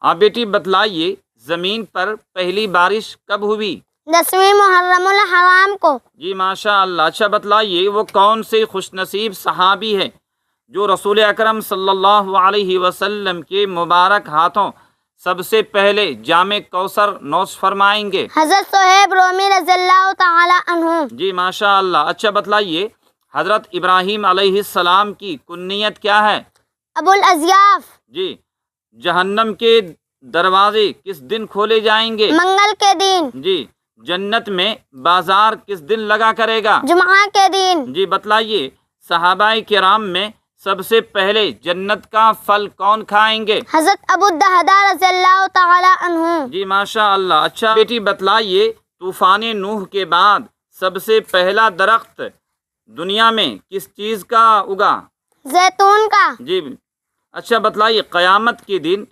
آپ بیٹی بتلائیے زمین پر پہلی بارش کب ہوئی؟ 10ویں محرم الحرام کو۔ جی ماشاء اللہ۔ اچھا بتلائیے وہ کون سے خوش نصیب صحابی ہے جو رسول اکرم صلی اللہ علیہ وسلم کے مبارک ہاتھوں سب سے پہلے جام کوثر نوش فرمائیں گے؟ حضرت صہیب رومی رضی اللہ تعالی عنہ۔ جی ماشاء اللہ۔ اچھا بتلائیے حضرت ابراہیم علیہ السلام کی کنیت کیا ہے؟ ابو الاضیاف۔ جی۔ جہنم کے دروازے کس دن کھولے جائیں گے؟ منگل کے دن۔ جی۔ جنت میں بازار کس دن لگا کرے گا؟ جمعہ کے دن۔ جی بتلائیے صحابہ کرام میں سب سے پہلے جنت کا پھل کون کھائیں گے؟ حضرت ابو الدہداء رضی اللہ تعالی عنہ۔ جی ماشاء اللہ۔ اچھا بیٹی بتلائیے طوفان نوح کے بعد سب سے پہلا درخت دنیا میں کس چیز کا اگا؟ زیتون کا۔ جی۔ اچھا بتلائیے قیامت کے دن